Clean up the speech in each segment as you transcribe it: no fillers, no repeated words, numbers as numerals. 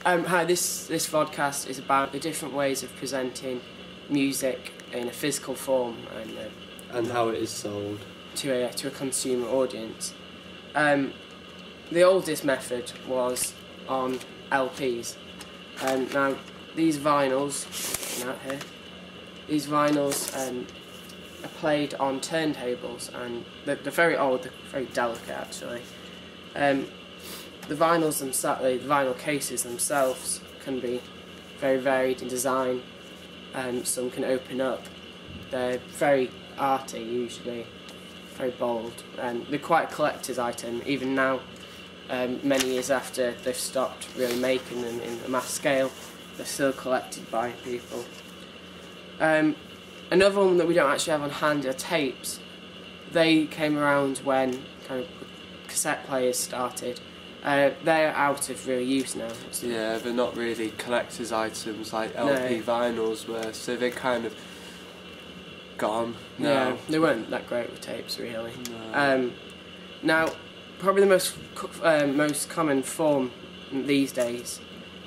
Hi, this vodcast is about the different ways of presenting music in a physical form and how it is sold to a consumer audience. The oldest method was on LPs. Now these vinyls, out here, these vinyls are played on turntables, and they're very old, they're very delicate actually. The vinyls themselves, the vinyl cases themselves, can be very varied in design. Some can open up. They're very arty usually, very bold, and they're quite a collector's item even now. Many years after they've stopped really making them in a mass scale, they're still collected by people. Another one that we don't actually have on hand are tapes. They came around when kind of cassette players started. They're out of real use now. Yeah, they're not really collector's items like LP vinyls were, so they're kind of gone now. Yeah, they weren't that great with tapes really. No. Now, probably the most common form these days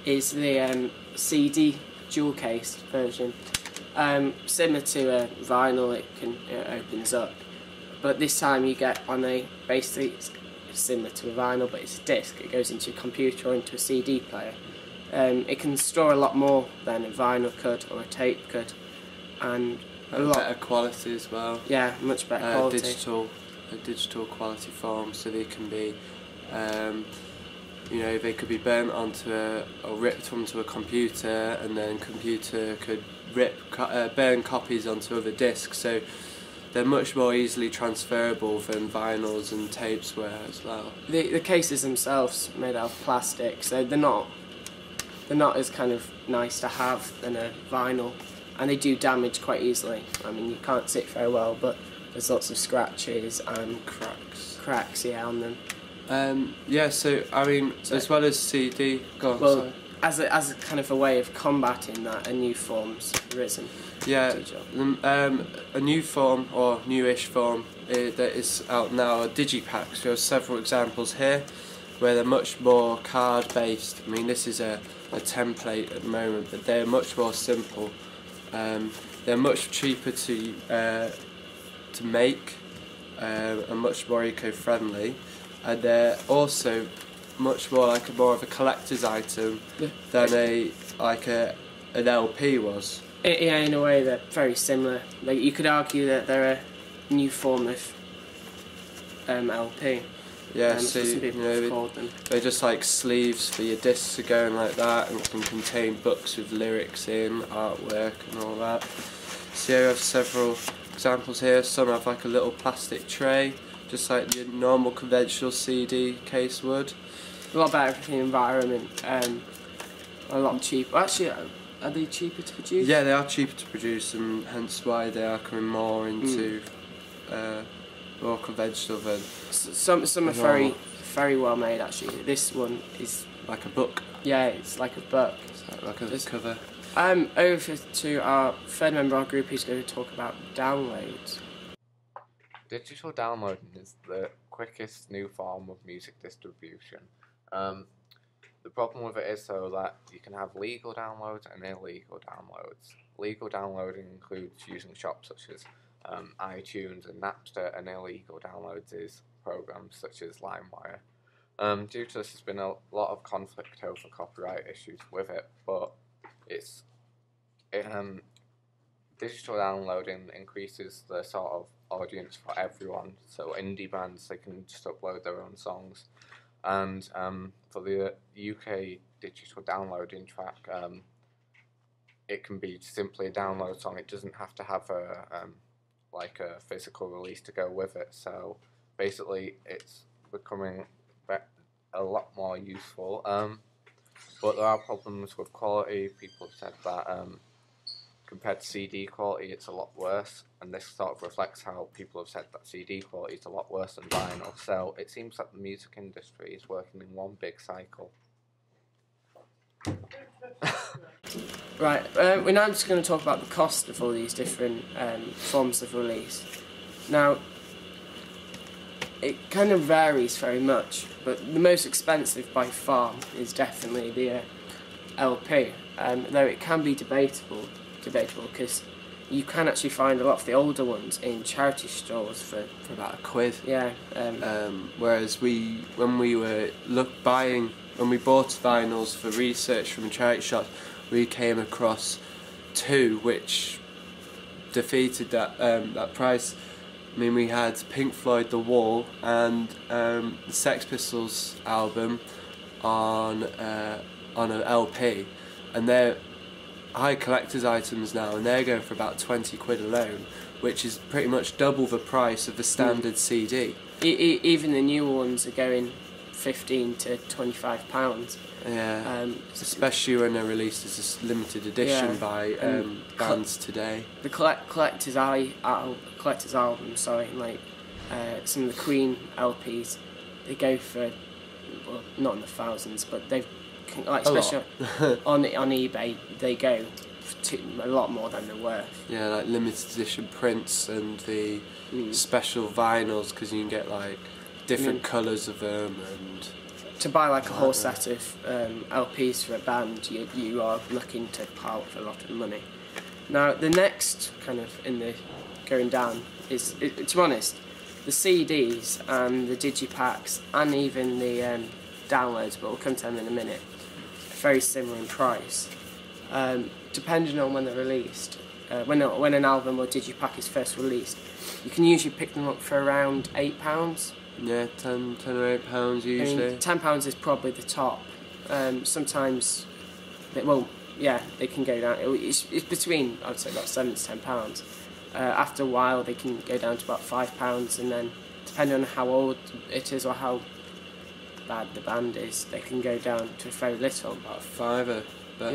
is the CD dual case version. Similar to a vinyl, it opens up, but this time you get on basically it's similar to a vinyl, but it's a disc. It goes into a computer or into a CD player. It can store a lot more than a vinyl could or a tape could, and a lot better quality as well. Yeah, much better quality. Digital quality form, so they can be, they could be burnt onto or ripped onto a computer, and then computer could burn copies onto other discs. So they're much more easily transferable than vinyls and tapes were as well. The cases themselves made out of plastic, so they're not as kind of nice to have than a vinyl, and they do damage quite easily. I mean, you can't see it very well, but there's lots of scratches and cracks on them. So I mean, as well as CD, as a kind of a way of combating that, a new form's risen. Yeah, a new form or newish form that is out now are digipacks. There are several examples here where they're much more card based. I mean, this is a template at the moment, but they're much more simple. They're much cheaper to make and much more eco-friendly, and they're also much more like more of a collector's item than an LP was. Yeah, in a way they're very similar. Like, you could argue that they're a new form of LP. Yeah, so some people have called them. They're just like sleeves for your discs to go in like that, and can contain books with lyrics in, artwork and all that. So you have several examples here. Some have like a little plastic tray, just like your normal conventional CD case would. A lot better for the environment, a lot cheaper. Actually, are they cheaper to produce? Yeah, they are cheaper to produce, and hence why they are coming more into more conventional than some are very, very well made actually. This one is like a book. Yeah, it's like a book. Like a cover. Over to our third member of our group, who's going to talk about downloads. Digital downloading is the quickest new form of music distribution. The problem with it is though that you can have legal downloads and illegal downloads. Legal downloading includes using shops such as iTunes and Napster, and illegal downloads is programs such as LimeWire. Due to this, there's been a lot of conflict over copyright issues with it, but digital downloading increases the sort of audience for everyone. So indie bands, they can just upload their own songs, and for the UK digital downloading track, it can be simply a download song. It doesn't have to have a physical release to go with it. So basically, it's becoming a lot more useful. But there are problems with quality. People have said that compared to CD quality, it's a lot worse, and this sort of reflects how people have said that CD quality is a lot worse than vinyl. So it seems that the music industry is working in one big cycle. Right, we're now just going to talk about the cost of all these different forms of release. Now, it kind of varies very much, but the most expensive by far is definitely the LP, though it can be debatable because you can actually find a lot of the older ones in charity stores for about £1. yeah. Whereas when we bought vinyls for research from a charity shop, we came across 2 which defeated that price. I mean, we had Pink Floyd The Wall and the Sex Pistols album on an LP, and they're high collector's items now, and they're going for about £20 alone, which is pretty much double the price of a standard CD. Even the new ones are going £15 to £25. Yeah, especially when they're released as a limited edition by bands today. The collector's album, like some of the Queen LPs, they go for, well, not in the thousands, but they've, like, especially on eBay, they go for a lot more than they're worth. Yeah, like limited edition prints and the special vinyls, because you can get like different colours of them. And to buy like a whole set of LPs for a band, you are looking to pile for a lot of money. Now the next kind of in the going down is, to be honest, the CDs and the digipacks and even the downloads, but we'll come to them in a minute, are very similar in price, depending on when they're released. When an album or digipack is first released, you can usually pick them up for around £8. Yeah, £10 or £8 usually. I mean, £10 is probably the top. Sometimes, they can go down. It's between, I'd say, about £7 to £10. After a while, they can go down to about £5, and then depending on how old it is or how bad the band is, they can go down to very little. About £5. But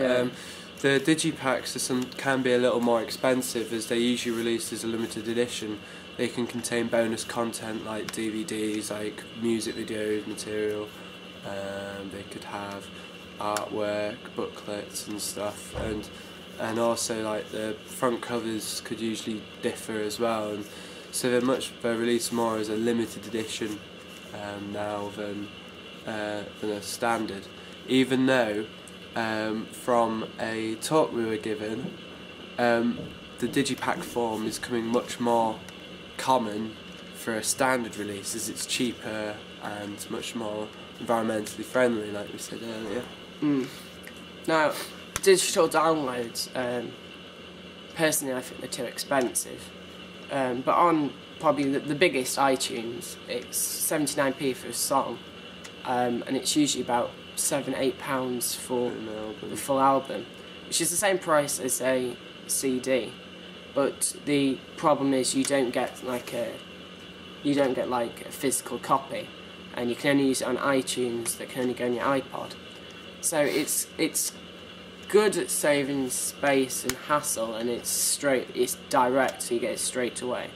the digipacks can be a little more expensive, as they're usually released as a limited edition. They can contain bonus content like DVDs, like music videos, material. They could have artwork, booklets and stuff, and also like the front covers could usually differ as well. And so they're released more as a limited edition now than a standard. Even though from a talk we were given, the digipack form is becoming much more common for a standard release, as it's cheaper and much more environmentally friendly, like we said earlier. Now, digital downloads, personally I think they're too expensive, but on probably the biggest iTunes, it's 79p for a song, and it's usually about £7-8 for the full album, which is the same price as a CD. But the problem is you don't get like a physical copy, and you can only use it on iTunes. That can only go on your iPod. So it's good at saving space and hassle, and it's direct, so you get it straight away.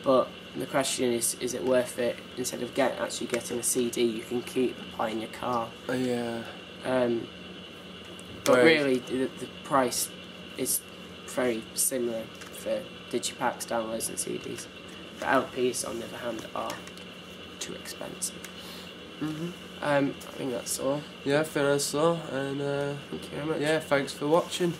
But the question is it worth it? Instead of actually getting a CD, you can keep applying your car. Yeah. But really, the price is very similar for digipacks, downloads and CDs. But LPs, on the other hand, are too expensive. I think that's all. Yeah, I think that's all, and thank you very much. yeah, thanks for watching.